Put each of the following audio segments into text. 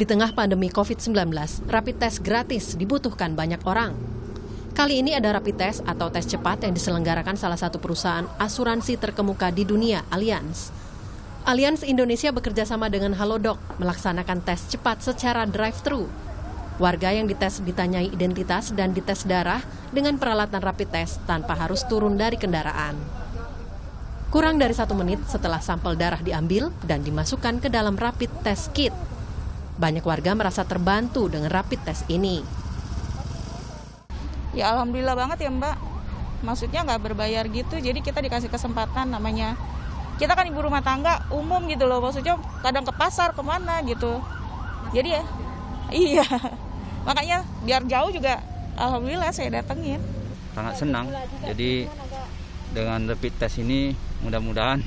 Di tengah pandemi COVID-19, rapid test gratis dibutuhkan banyak orang. Kali ini ada rapid test atau tes cepat yang diselenggarakan salah satu perusahaan asuransi terkemuka di dunia, Allianz. Allianz Indonesia bekerja sama dengan Halodoc melaksanakan tes cepat secara drive-thru. Warga yang dites ditanyai identitas dan dites darah dengan peralatan rapid test tanpa harus turun dari kendaraan. Kurang dari 1 menit setelah sampel darah diambil dan dimasukkan ke dalam rapid test kit. Banyak warga merasa terbantu dengan rapid test ini. Ya alhamdulillah banget ya Mbak. Maksudnya nggak berbayar gitu, jadi kita dikasih kesempatan namanya. Kita kan ibu rumah tangga umum gitu loh, maksudnya kadang ke pasar kemana gitu. Jadi ya, iya. Makanya biar jauh juga alhamdulillah saya datengin. Sangat senang, jadi dengan rapid test ini mudah-mudahan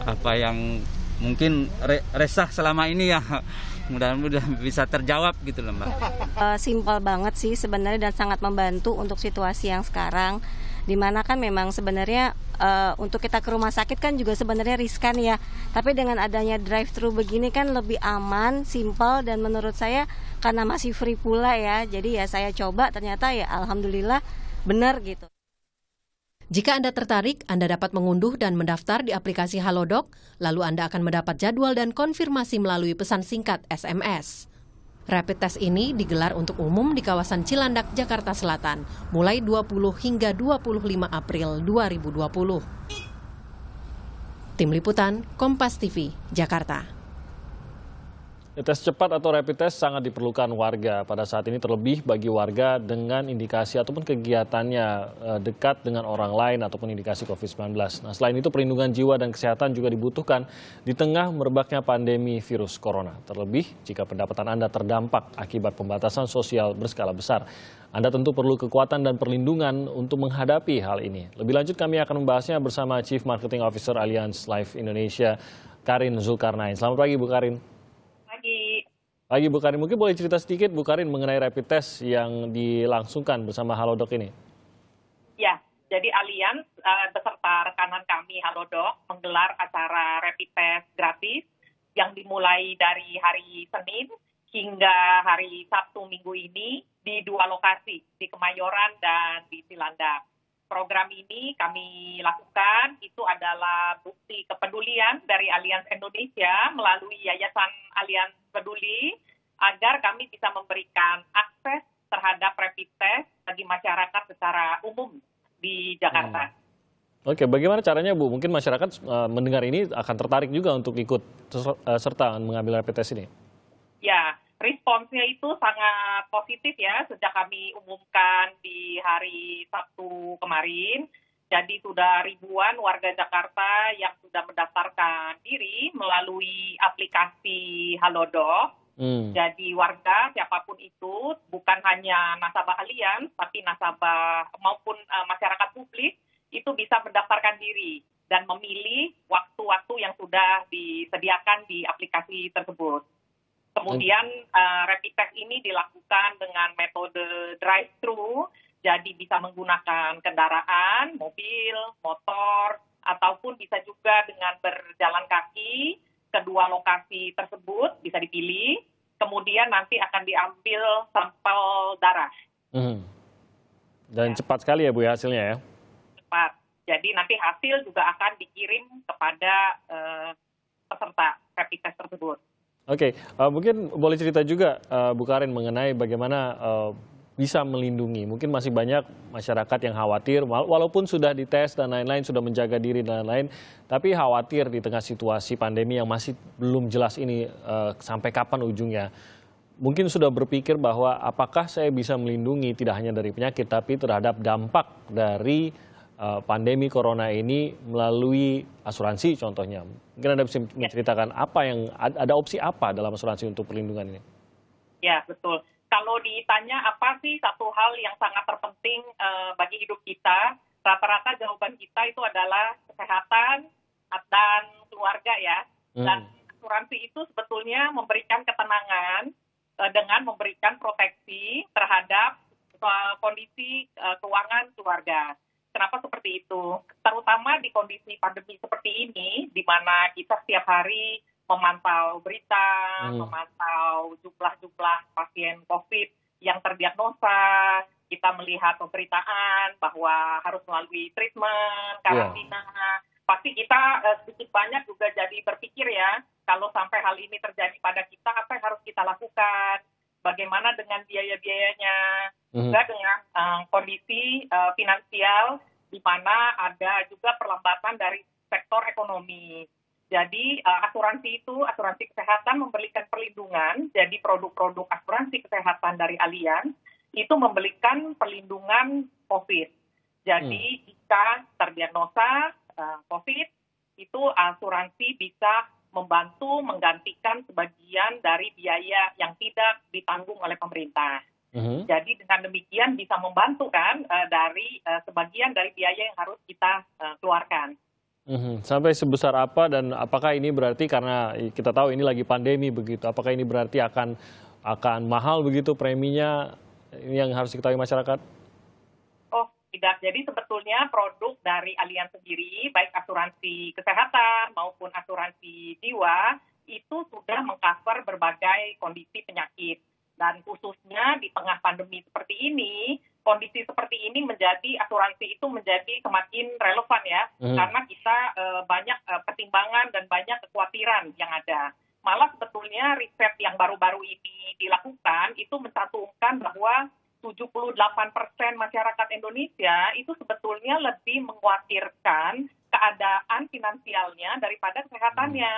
apa yang mungkin resah selama ini ya mudah-mudahan bisa terjawab gitu loh Mbak. Simpel banget sih sebenarnya dan sangat membantu untuk situasi yang sekarang, dimana kan memang sebenarnya untuk kita ke rumah sakit kan juga sebenarnya riskan ya, tapi dengan adanya drive-thru begini kan lebih aman, simpel, dan menurut saya karena masih free pula ya, jadi ya saya coba ternyata ya alhamdulillah benar gitu. Jika Anda tertarik, Anda dapat mengunduh dan mendaftar di aplikasi Halodoc, lalu Anda akan mendapat jadwal dan konfirmasi melalui pesan singkat SMS. Rapid test ini digelar untuk umum di kawasan Cilandak, Jakarta Selatan, mulai 20 hingga 25 April 2020. Tim Liputan, Kompas TV, Jakarta. Tes cepat atau rapid test sangat diperlukan warga pada saat ini, terlebih bagi warga dengan indikasi ataupun kegiatannya dekat dengan orang lain ataupun indikasi COVID-19. Nah, selain itu perlindungan jiwa dan kesehatan juga dibutuhkan di tengah merebaknya pandemi virus corona. Terlebih jika pendapatan Anda terdampak akibat pembatasan sosial berskala besar. Anda tentu perlu kekuatan dan perlindungan untuk menghadapi hal ini. Lebih lanjut kami akan membahasnya bersama Chief Marketing Officer Allianz Life Indonesia, Karin Zulkarnain. Selamat pagi Bu Karin. Pagi Bu Karin, mungkin boleh cerita sedikit Bu Karin mengenai rapid test yang dilangsungkan bersama Halodoc ini? Ya, jadi Allianz beserta rekanan kami Halodoc menggelar acara rapid test gratis yang dimulai dari hari Senin hingga hari Sabtu minggu ini di 2 lokasi, di Kemayoran dan di Cilandak. Program ini kami lakukan itu adalah bukti kepedulian dari Allianz Indonesia melalui Yayasan Allianz Peduli agar kami bisa memberikan akses terhadap rapid test bagi masyarakat secara umum di Jakarta. Oke, bagaimana caranya Bu? Mungkin masyarakat mendengar ini akan tertarik juga untuk ikut serta mengambil rapid test ini. Ya, responsnya itu sangat positif ya sejak kami umumkan di hari Sabtu kemarin. Jadi sudah ribuan warga Jakarta yang sudah mendaftarkan diri melalui aplikasi Halodoc. Jadi warga siapapun itu bukan hanya nasabah Allianz tapi nasabah maupun masyarakat publik itu bisa mendaftarkan diri dan memilih waktu-waktu yang sudah disediakan di aplikasi tersebut. Kemudian rapid test ini dilakukan dengan metode drive-thru, jadi bisa menggunakan kendaraan, mobil, motor, ataupun bisa juga dengan berjalan kaki. Kedua lokasi tersebut bisa dipilih, kemudian nanti akan diambil sampel darah. Dan cepat sekali ya Bu ya hasilnya ya? Cepat, jadi nanti hasil juga akan dikirim kepada peserta rapid test tersebut. Oke, mungkin boleh cerita juga Bu Karin mengenai bagaimana bisa melindungi. Mungkin masih banyak masyarakat yang khawatir, walaupun sudah dites dan lain-lain, sudah menjaga diri dan lain-lain, tapi khawatir di tengah situasi pandemi yang masih belum jelas ini sampai kapan ujungnya. Mungkin sudah berpikir bahwa apakah saya bisa melindungi tidak hanya dari penyakit, tapi terhadap dampak dari pandemi corona ini melalui asuransi contohnya. Mungkin Anda bisa menceritakan apa yang ada opsi apa dalam asuransi untuk perlindungan ini? Ya, betul. Kalau ditanya apa sih satu hal yang sangat terpenting bagi hidup kita, rata-rata jawaban kita itu adalah kesehatan dan keluarga ya. Dan asuransi itu sebetulnya memberikan ketenangan dengan memberikan proteksi terhadap kondisi keuangan keluarga. Kenapa seperti itu? Terutama di kondisi pandemi seperti ini, di mana kita setiap hari memantau berita, memantau jumlah-jumlah pasien COVID yang terdiagnosa, kita melihat pemberitaan bahwa harus melalui treatment, karantina. Pasti kita sedikit banyak juga jadi berpikir ya, kalau sampai hal ini terjadi pada kita, apa yang harus kita lakukan? Bagaimana dengan biaya-biayanya? Juga dengan kondisi finansial di mana ada juga perlambatan dari sektor ekonomi. Jadi asuransi kesehatan memberikan perlindungan, jadi produk-produk asuransi kesehatan dari Allianz itu memberikan perlindungan COVID. Jadi jika terdiagnosa COVID, itu asuransi bisa membantu menggantikan sebagian dari biaya yang tidak ditanggung oleh pemerintah. Jadi dengan demikian bisa membantu kan dari sebagian dari biaya yang harus kita keluarkan. Sampai sebesar apa dan apakah ini berarti karena kita tahu ini lagi pandemi begitu, apakah ini berarti akan mahal begitu preminya, ini yang harus diketahui masyarakat? Oh tidak, jadi sebetulnya produk dari Allianz sendiri, baik asuransi kesehatan maupun asuransi jiwa, itu sudah mengcover berbagai kondisi penyakit. Dan khususnya di tengah pandemi seperti ini, kondisi seperti ini asuransi itu menjadi semakin relevan ya, karena kita banyak pertimbangan dan banyak kekhawatiran yang ada. Malah sebetulnya riset yang baru-baru ini dilakukan itu mencantumkan bahwa 78% masyarakat Indonesia itu sebetulnya lebih mengkhawatirkan keadaan finansialnya daripada kesehatannya.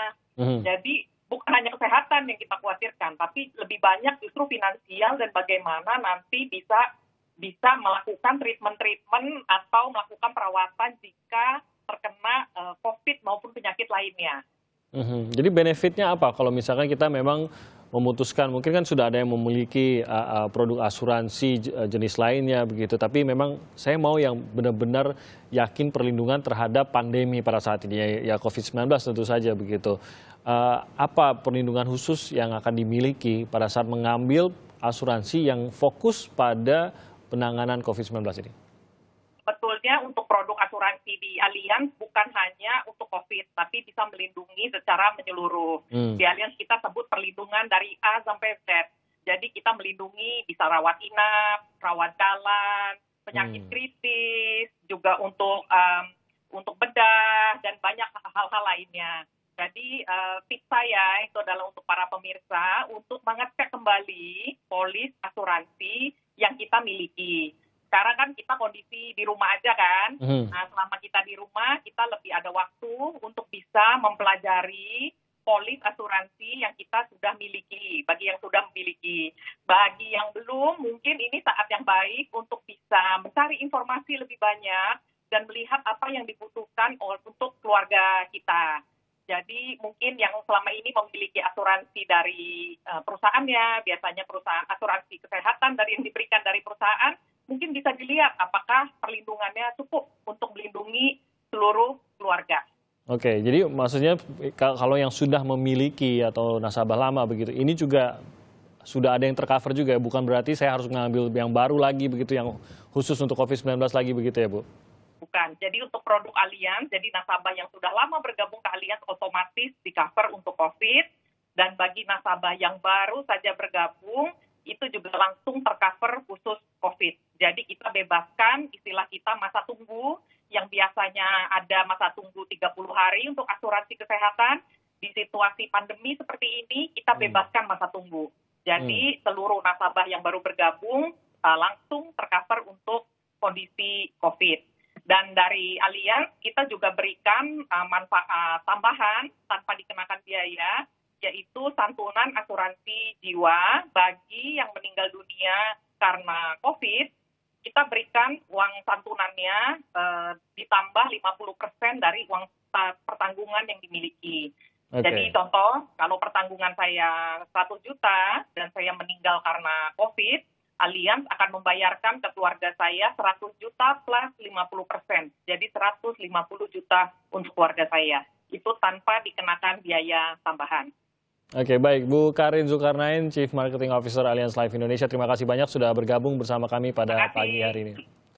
Jadi bukan hanya kesehatan yang kita khawatirkan, tapi lebih banyak justru finansial dan bagaimana nanti bisa melakukan treatment atau melakukan perawatan jika terkena COVID maupun penyakit lainnya. Jadi benefitnya apa kalau misalkan kita memang memutuskan, mungkin kan sudah ada yang memiliki produk asuransi jenis lainnya begitu, tapi memang saya mau yang benar-benar yakin perlindungan terhadap pandemi pada saat ini, ya COVID-19 tentu saja begitu. Apa perlindungan khusus yang akan dimiliki pada saat mengambil asuransi yang fokus pada penanganan COVID-19 ini? Sebetulnya untuk produk asuransi di Allianz bukan hanya untuk COVID, tapi bisa melindungi secara menyeluruh. Di Allianz kita sebut perlindungan dari A sampai Z. Jadi kita melindungi bisa rawat inap, rawat jalan, penyakit kritis, juga untuk bedah dan banyak hal-hal lainnya. Jadi tips saya itu adalah untuk para pemirsa untuk mengecek kembali polis asuransi yang kita miliki. Sekarang kan kita kondisi di rumah aja kan. Nah, selama kita di rumah, kita lebih ada waktu untuk bisa mempelajari polis asuransi yang kita sudah miliki, bagi yang sudah memiliki. Bagi yang belum, mungkin ini saat yang baik untuk bisa mencari informasi lebih banyak dan melihat apa yang dibutuhkan untuk keluarga kita. Jadi mungkin yang selama ini memiliki asuransi dari perusahaannya, biasanya perusahaan asuransi kesehatan dari yang diberikan dari perusahaan, mungkin bisa dilihat apakah perlindungannya cukup untuk melindungi seluruh keluarga. Oke, jadi maksudnya kalau yang sudah memiliki atau nasabah lama begitu, ini juga sudah ada yang tercover juga ya? Bukan berarti saya harus mengambil yang baru lagi begitu, yang khusus untuk COVID-19 lagi begitu ya Bu? Bukan, jadi untuk produk Allianz, jadi nasabah yang sudah lama bergabung ke Allianz otomatis di-cover untuk COVID, dan bagi nasabah yang baru saja bergabung, itu juga langsung tercover khusus COVID. Jadi kita bebaskan istilah kita masa tunggu, yang biasanya ada masa tunggu 30 hari untuk asuransi kesehatan. Di situasi pandemi seperti ini, kita bebaskan masa tunggu. Jadi seluruh nasabah yang baru bergabung langsung tercover untuk kondisi COVID. Dan dari Allianz kita juga berikan manfaat tambahan tanpa dikenakan biaya, yaitu santunan asuransi jiwa bagi yang meninggal dunia karena COVID. Kita berikan uang santunannya ditambah 50% dari uang pertanggungan yang dimiliki. Okay. Jadi contoh, kalau pertanggungan saya 100 juta dan saya meninggal karena COVID, Allianz akan membayarkan ke keluarga saya 100 juta plus 50%. Jadi 150 juta untuk keluarga saya. Itu tanpa dikenakan biaya tambahan. Oke, baik. Bu Karin Zulkarnain, Chief Marketing Officer Allianz Life Indonesia, terima kasih banyak sudah bergabung bersama kami pada pagi hari ini.